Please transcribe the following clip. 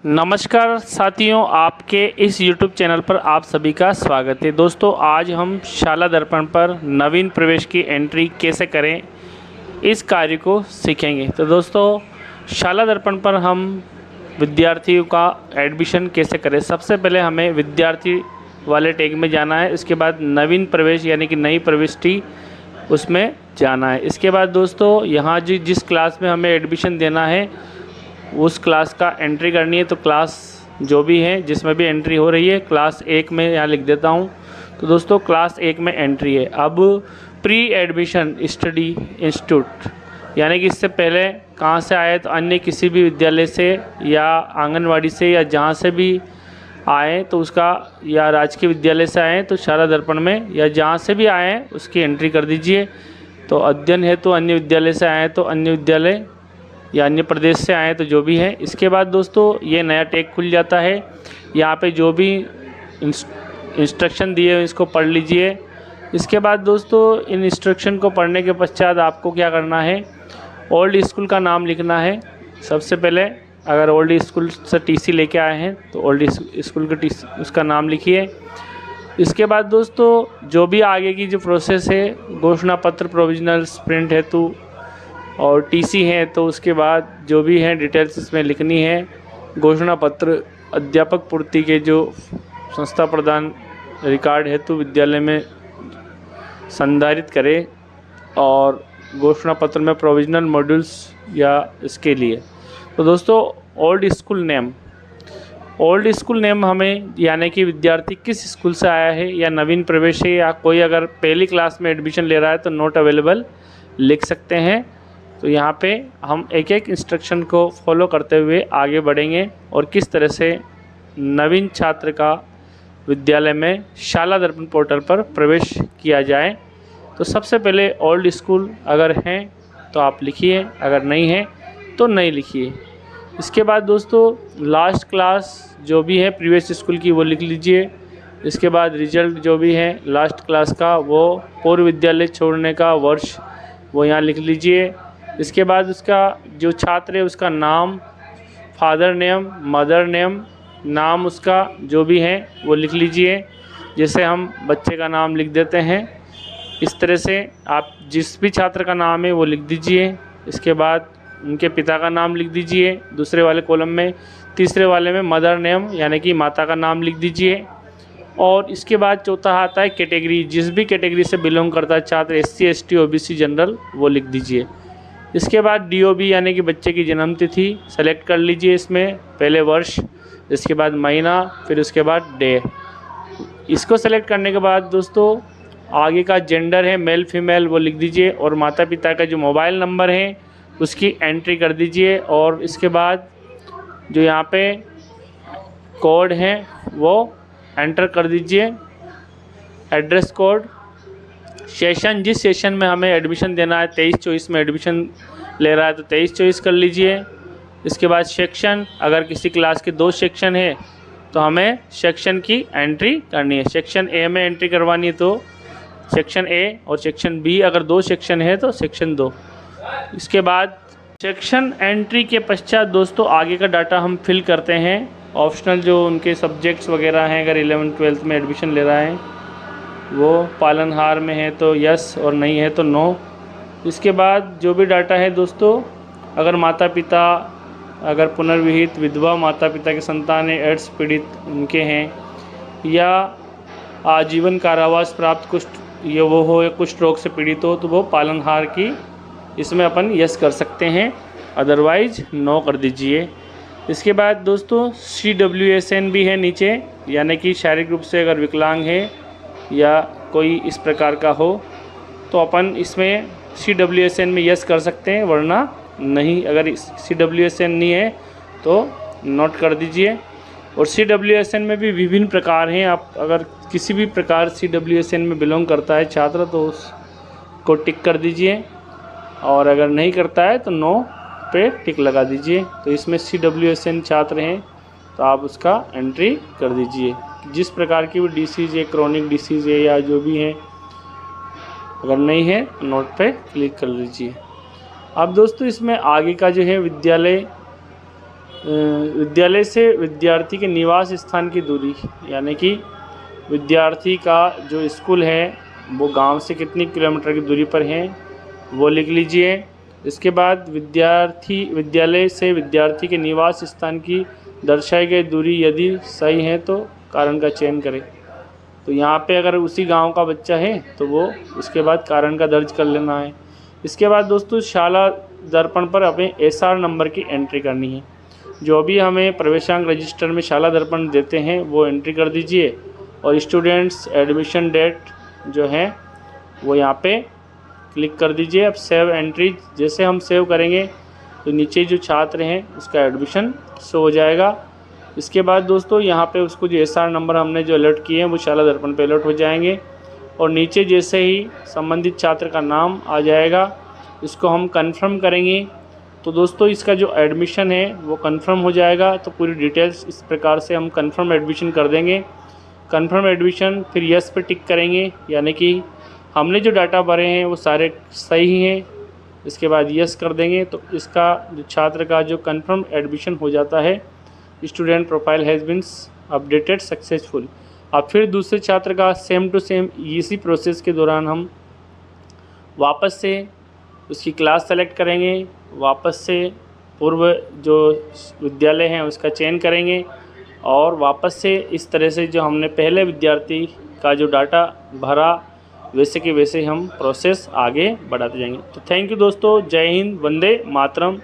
नमस्कार साथियों, आपके इस YouTube चैनल पर आप सभी का स्वागत है। दोस्तों, आज हम शाला दर्पण पर नवीन प्रवेश की एंट्री कैसे करें इस कार्य को सीखेंगे। तो दोस्तों, शाला दर्पण पर हम विद्यार्थियों का एडमिशन कैसे करें। सबसे पहले हमें विद्यार्थी वाले टैग में जाना है। इसके बाद नवीन प्रवेश यानी कि नई प्रविष्टि उसमें जाना है। इसके बाद दोस्तों, यहाँ जिस क्लास में हमें एडमिशन देना है उस क्लास का एंट्री करनी है। तो क्लास जो भी है जिसमें भी एंट्री हो रही है, क्लास 1 में यहाँ लिख देता हूँ। तो दोस्तों, क्लास 1 में एंट्री है। अब प्री एडमिशन स्टडी इंस्टीट्यूट यानी कि इससे पहले कहाँ से आए, तो अन्य किसी भी विद्यालय से या आंगनवाड़ी से या जहाँ से भी आए तो उसका, या राजकीय विद्यालय से आए तो शाला दर्पण में, या जहाँ से भी आए उसकी एंट्री कर दीजिए। तो अध्ययन है तो अन्य विद्यालय से आए तो अन्य विद्यालय, या अन्य प्रदेश से आए तो जो भी है। इसके बाद दोस्तों, ये नया टैग खुल जाता है। यहाँ पे जो भी इंस्ट्रक्शन दिए हैं इसको पढ़ लीजिए। इसके बाद दोस्तों, इन इंस्ट्रक्शन को पढ़ने के पश्चात आपको क्या करना है, ओल्ड स्कूल का नाम लिखना है। सबसे पहले अगर ओल्ड स्कूल से टीसी लेके आए हैं तो ओल्ड स्कूल का टीसी उसका नाम लिखिए। इसके बाद दोस्तों, जो भी आगे की जो प्रोसेस है, घोषणा पत्र प्रोविजनल प्रिंट हेतु और टीसी है, तो उसके बाद जो भी है डिटेल्स इसमें लिखनी है। घोषणा पत्र अध्यापक पूर्ति के जो संस्था प्रदान रिकॉर्ड हेतु विद्यालय में संधारित करें, और घोषणा पत्र में प्रोविजनल मॉड्यूल्स या इसके लिए। तो दोस्तों, ओल्ड स्कूल नेम हमें, यानी कि विद्यार्थी किस स्कूल से आया है, या नवीन प्रवेश है, या कोई अगर पहली क्लास में एडमिशन ले रहा है तो नॉट अवेलेबल लिख सकते हैं। तो यहाँ पे हम एक एक इंस्ट्रक्शन को फॉलो करते हुए आगे बढ़ेंगे और किस तरह से नवीन छात्र का विद्यालय में शाला दर्पण पोर्टल पर प्रवेश किया जाए। तो सबसे पहले ओल्ड स्कूल अगर हैं तो आप लिखिए, अगर नहीं है तो नहीं लिखिए। इसके बाद दोस्तों, लास्ट क्लास जो भी है प्रीवियस स्कूल की वो लिख लीजिए। इसके बाद रिजल्ट जो भी है लास्ट क्लास का, वो पूर्व विद्यालय छोड़ने का वर्ष वो यहाँ लिख लीजिए। इसके बाद उसका जो छात्र है उसका नाम, फादर नेम, मदर नेम, नाम उसका जो भी है वो लिख लीजिए। जैसे हम बच्चे का नाम लिख देते हैं, इस तरह से आप जिस भी छात्र का नाम है वो लिख दीजिए। इसके बाद उनके पिता का नाम लिख दीजिए दूसरे वाले कॉलम में। तीसरे वाले में मदर नेम यानी कि माता का नाम लिख दीजिए। और इसके बाद चौथा आता है कैटेगरी, जिस भी कैटेगरी से बिलोंग करता है छात्र, SC ST OBC जनरल, वो लिख दीजिए। इसके बाद DOB यानी कि बच्चे की जन्म तिथि सेलेक्ट कर लीजिए। इसमें पहले वर्ष, इसके बाद महीना, फिर उसके बाद डे। इसको सेलेक्ट करने के बाद दोस्तों, आगे का जेंडर है मेल फीमेल वो लिख दीजिए, और माता पिता का जो मोबाइल नंबर है उसकी एंट्री कर दीजिए। और इसके बाद जो यहाँ पे कोड है वो एंटर कर दीजिए, एड्रेस कोड। सेशन, जिस सेशन में हमें एडमिशन देना है, 23-24 में एडमिशन ले रहा है तो 23-24 कर लीजिए। इसके बाद सेक्शन, अगर किसी क्लास के 2 सेक्शन है तो हमें सेक्शन की एंट्री करनी है। सेक्शन A में एंट्री करवानी है तो सेक्शन A, और सेक्शन B अगर 2 सेक्शन है तो सेक्शन 2। इसके बाद सेक्शन एंट्री के पश्चात दोस्तों, आगे का डाटा हम फिल करते हैं। ऑप्शनल जो उनके सब्जेक्ट्स वगैरह हैं, अगर 11th-12th में एडमिशन ले रहा है वो पालनहार में है तो यस, और नहीं है तो नो। इसके बाद जो भी डाटा है दोस्तों, अगर माता पिता, अगर पुनर्विहित विधवा माता पिता के संतान है, एड्स पीड़ित उनके हैं, या आजीवन कारावास प्राप्त कुष्ठ ये वो हो, या कुष्ठ रोग से पीड़ित हो, तो वो पालनहार की इसमें अपन यस कर सकते हैं, अदरवाइज नो कर दीजिए। इसके बाद दोस्तों, CWSN भी है नीचे, यानी कि शारीरिक रूप से अगर विकलांग है या कोई इस प्रकार का हो तो अपन इसमें CWSN में यस कर सकते हैं, वरना नहीं। अगर CWSN नहीं है तो नोट कर दीजिए। और CWSN में भी विभिन्न प्रकार हैं। आप अगर किसी भी प्रकार CWSN में बिलोंग करता है छात्र तो उसको टिक कर दीजिए, और अगर नहीं करता है तो नो पे टिक लगा दीजिए। तो इसमें CWSN छात्र हैं तो आप उसका एंट्री कर दीजिए। जिस प्रकार की भी डिसीज़ है, क्रोनिक डिसीज़ है या जो भी है, अगर नहीं है तो नोट पे क्लिक कर लीजिए। अब दोस्तों, इसमें आगे का जो है विद्यालय विद्यालय से विद्यार्थी के निवास स्थान की दूरी, यानी कि विद्यार्थी का जो स्कूल है वो गांव से कितनी किलोमीटर की दूरी पर है वो लिख लीजिए। इसके बाद विद्यालय से विद्यार्थी के निवास स्थान की दर्शाई गई दूरी यदि सही है तो कारण का चयन करें। तो यहाँ पे अगर उसी गांव का बच्चा है तो वो उसके बाद कारण का दर्ज कर लेना है। इसके बाद दोस्तों शाला दर्पण पर अपने एसआर नंबर की एंट्री करनी है। जो भी हमें प्रवेशांक रजिस्टर में शाला दर्पण देते हैं वो एंट्री कर दीजिए और स्टूडेंट्स एडमिशन डेट जो है वो यहाँ पे क्लिक कर दीजिए। अब सेव एंट्री जैसे हम सेव करेंगे तो नीचे जो छात्र हैं उसका एडमिशन शो हो जाएगा। इसके बाद दोस्तों यहाँ पे उसको जो एसआर नंबर हमने जो अलर्ट किए हैं वो शाला दर्पण पे अलर्ट हो जाएंगे और नीचे जैसे ही संबंधित छात्र का नाम आ जाएगा इसको हम कंफर्म करेंगे तो दोस्तों इसका जो एडमिशन है वो कंफर्म हो जाएगा। तो पूरी डिटेल्स इस प्रकार से हम कंफर्म एडमिशन कर देंगे। कंफर्म एडमिशन फिर यस पे टिक करेंगे, यानी कि हमने जो डाटा भरे हैं वो सारे सही हैं। इसके बाद यस कर देंगे तो इसका जो छात्र का जो कंफर्म एडमिशन हो जाता है। Student profile has been updated successful. अब फिर दूसरे छात्र का सेम टू सेम इसी प्रोसेस के दौरान हम वापस से उसकी क्लास सेलेक्ट करेंगे, वापस से पूर्व जो विद्यालय हैं उसका चयन करेंगे और वापस से इस तरह से जो हमने पहले विद्यार्थी का जो डाटा भरा वैसे के वैसे हम प्रोसेस आगे बढ़ाते जाएंगे। तो थैंक यू दोस्तों, जय हिंद, वंदे मातरम।